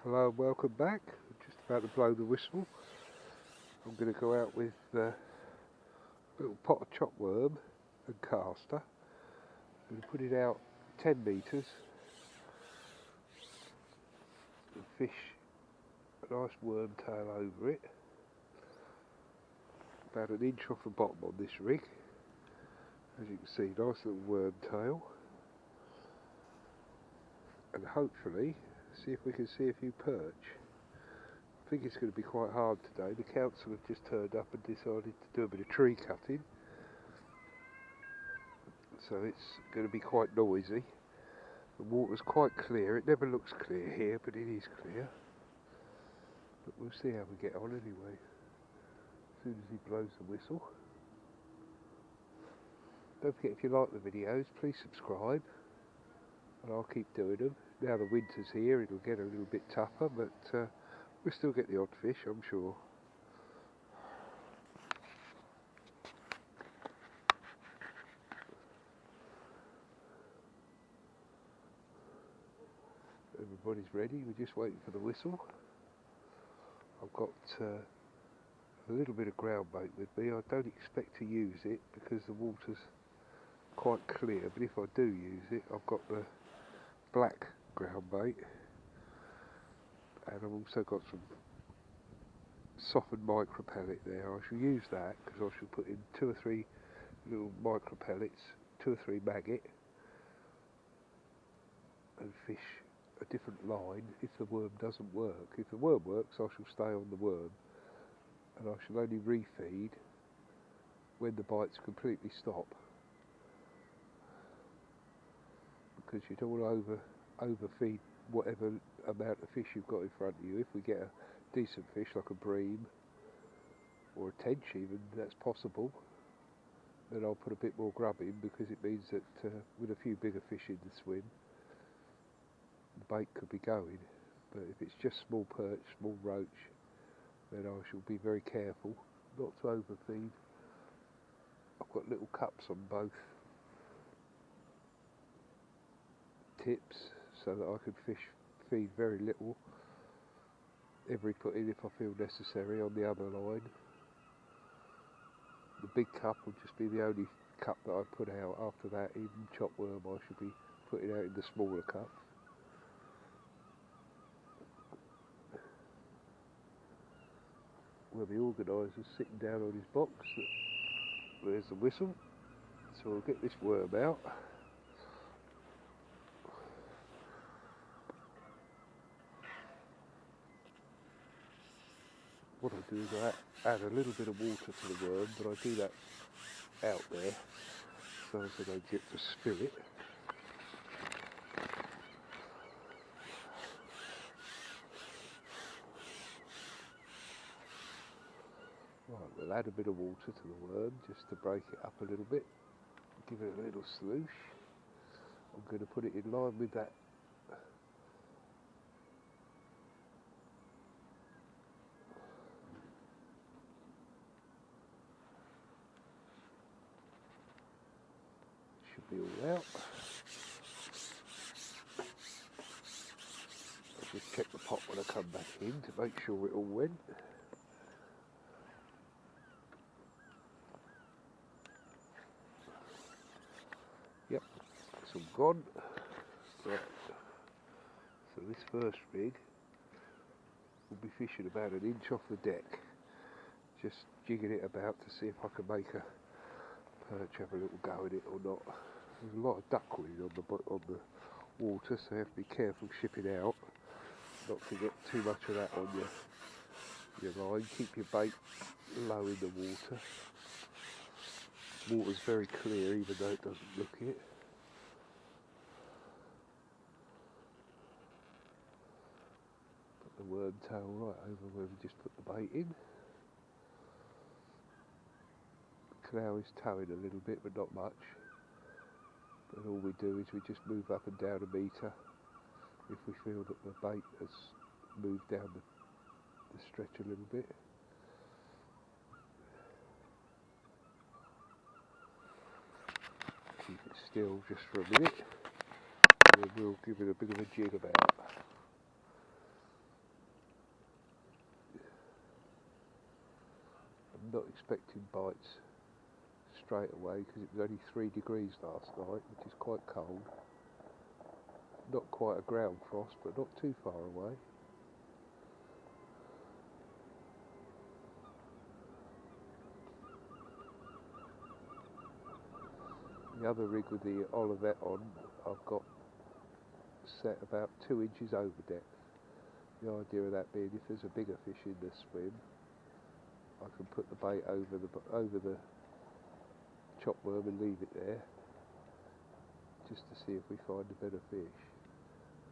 Hello and welcome back. I'm just about to blow the whistle. I'm going to go out with a little pot of chopped worm and caster. I'm going to put it out 10 metres and fish a nice worm tail over it. About an inch off the bottom on this rig. As you can see, nice little worm tail. And hopefully see if we can see a few perch. I think it's going to be quite hard today. The council have just turned up and decided to do a bit of tree cutting, so it's going to be quite noisy. The water's quite clear. It never looks clear here, but it is clear. But we'll see how we get on anyway, as soon as he blows the whistle. Don't forget, if you like the videos, please subscribe, and I'll keep doing them. Now the winter's here, it'll get a little bit tougher, but we'll still get the odd fish, I'm sure. Everybody's ready, we're just waiting for the whistle. I've got a little bit of groundbait with me. I don't expect to use it because the water's quite clear, but if I do use it, I've got the black groundbait, and I've also got some softened micro pellet there. I shall use that because I shall put in 2 or 3 little micro pellets, 2 or 3 maggot, and fish a different line if the worm doesn't work. If the worm works, I shall stay on the worm, and I shall only refeed when the bites completely stop, because you don't want to overfeed whatever amount of fish you've got in front of you. If we get a decent fish like a bream or a tench even, that's possible, then I'll put a bit more grub in, because it means that with a few bigger fish in the swim, the bait could be going. But if it's just small perch, small roach, then I shall be very careful not to overfeed. I've got little cups on both tips so that I can feed very little every put in if I feel necessary on the other line. The big cup will just be the only cup that I put out. After that, even chopped worm I should be putting out in the smaller cup. Well, the organiser's sitting down on his box. There's the whistle, so we'll get this worm out. What I do is I add a little bit of water to the worm, but I do that out there so as I don't get to spill it. Right, we'll add a bit of water to the worm just to break it up a little bit, give it a little sloosh. I'm going to put it in line with that should be all out. I'll just check the pot when I come back in to make sure it all went. Yep, it's all gone. Right. So this first rig will be fishing about an inch off the deck, just jigging it about to see if I can make a perch have a little go in it or not. There's a lot of duckweed on the water, so you have to be careful shipping out not to get too much of that on your line. Keep your bait low in the water. Water's very clear even though it doesn't look it. Put the worm tail right over where we just put the bait in. The canal is towing a little bit, but not much. And all we do is we just move up and down a metre if we feel that the bait has moved down the stretch a little bit. Keep it still just for a minute, and then we'll give it a bit of a jig about. not expecting bites straight away because it was only 3 degrees last night, which is quite cold. Not quite a ground frost, but not too far away. The other rig with the Olivet on, I've got set about 2 inches over depth. The idea of that being, if there's a bigger fish in the swim, I can put the bait over the chop worm and leave it there, just to see if we find a better fish.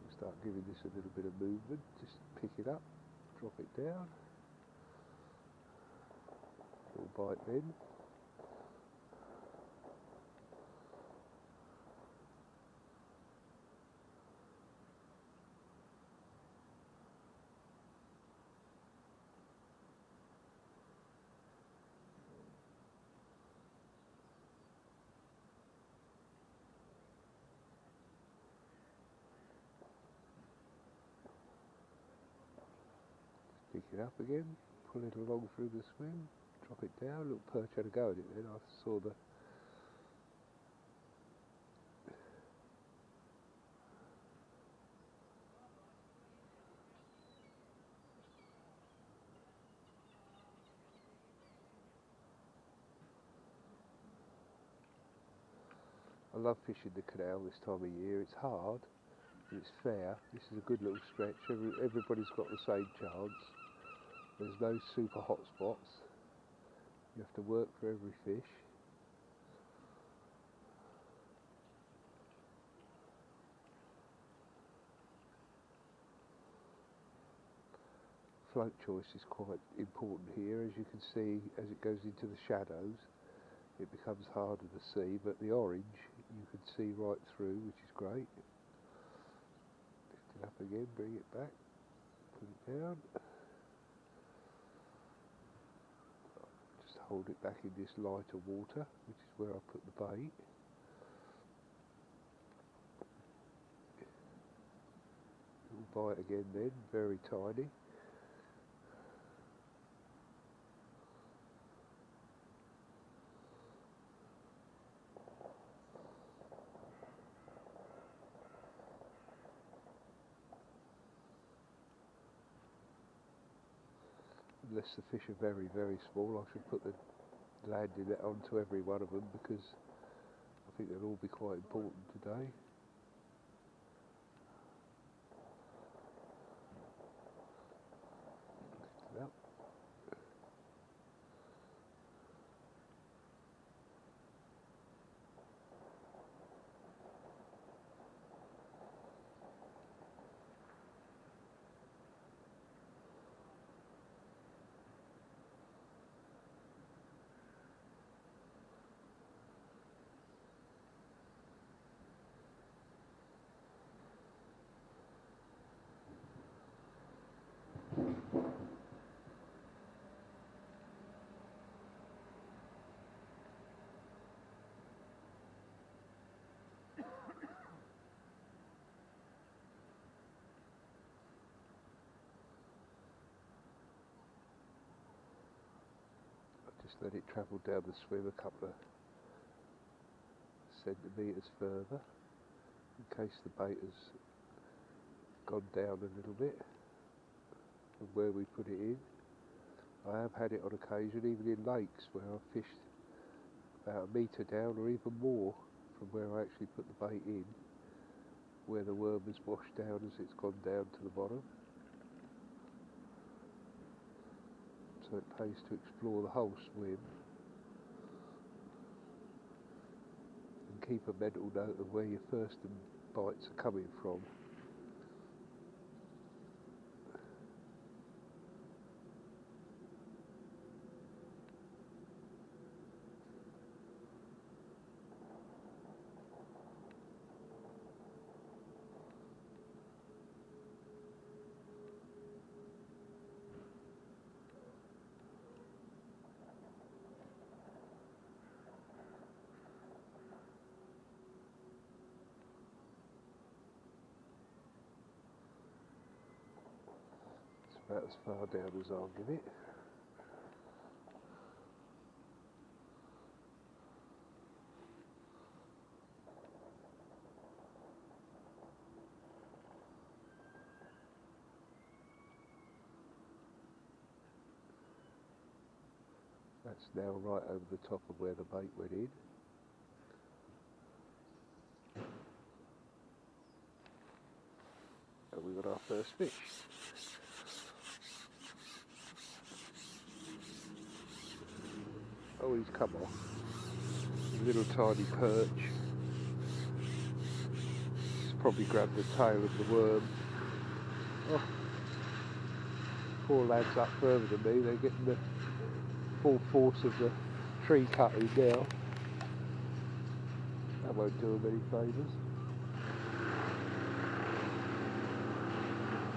We'll start giving this a little bit of movement. Just pick it up, drop it down. Little bite then. Pick it up again, pull it along through the swim, drop it down. Little perch had a go at it then. I saw the I love fishing the canal this time of year. It's hard, but it's fair. This is a good little stretch. Everybody's got the same chance. There's no super hot spots. You have to work for every fish. Float choice is quite important here. As you can see, as it goes into the shadows, it becomes harder to see, but the orange you can see right through, which is great. Lift it up again, bring it back, put it down. Just hold it back in this lighter water, which is where I put the bait. Little bite again then, very tiny. Unless the fish are very, very small, I should put the landing net onto every one of them, because I think they'll all be quite important today. Lift it up. Just let it travel down the swim a couple of centimetres further, in case the bait has gone down a little bit from where we put it in. I have had it on occasion, even in lakes, where I've fished about 1 metre down or even more from where I actually put the bait in, where the worm has washed down as it's gone down to the bottom. So it pays to explore the whole swim and keep a mental note of where your first bites are coming from. About as far down as I'll give it. That's now right over the top of where the bait went in. And we got our first fish. Oh, he's come off. A little tiny perch. He's probably grabbed the tail of the worm. Oh, poor lads up further than me, they're getting the full force of the tree cutting now. That won't do them any favours.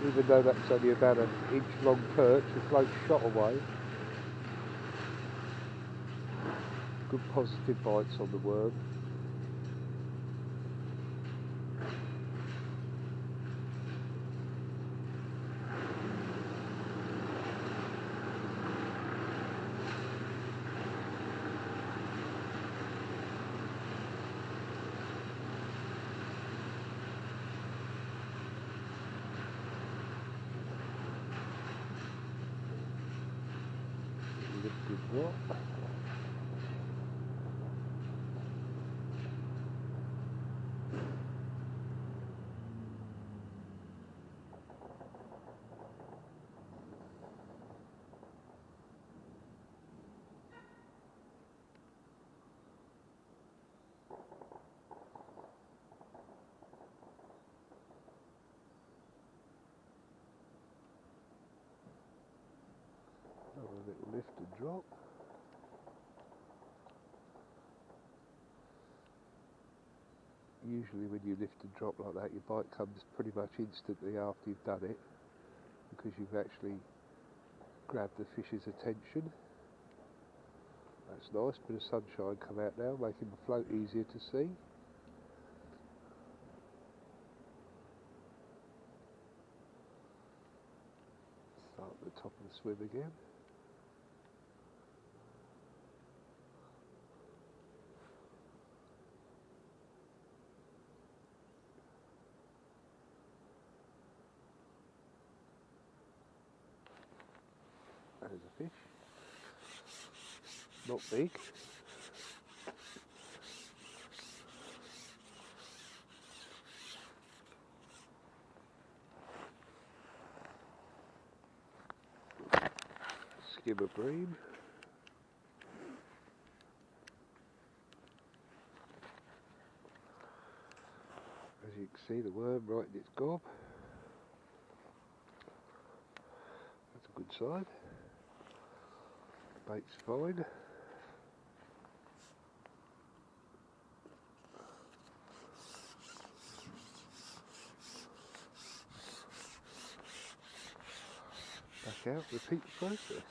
Even though that's only about an inch long perch, the float shot away. Good positive bites on the worm. Lifted drop. Another little lift and drop. Usually when you lift and drop like that, your bite comes pretty much instantly after you've done it, because you've actually grabbed the fish's attention. That's nice, bit of sunshine come out now, making the float easier to see. Start at the top of the swim again. There's a fish. Not big. Skimmer bream. As you can see, the worm right in its gob. That's a good sign. Bait's fine. Back out, repeat the process.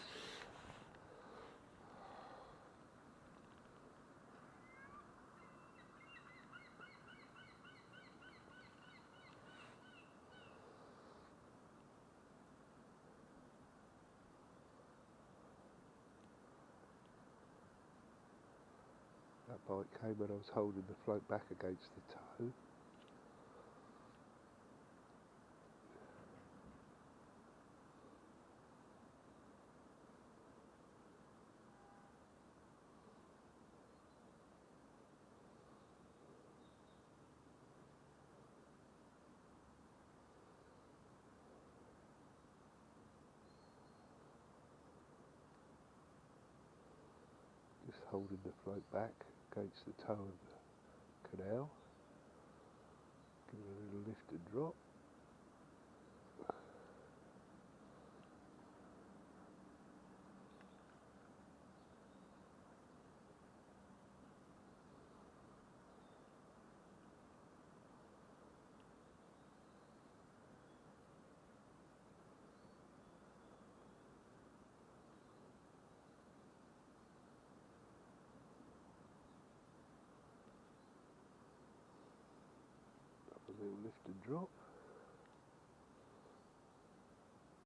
That bite came when I was holding the float back against the toe. Just holding the float back against the toe of the canal. Give it a little lift and drop. A little lift and drop.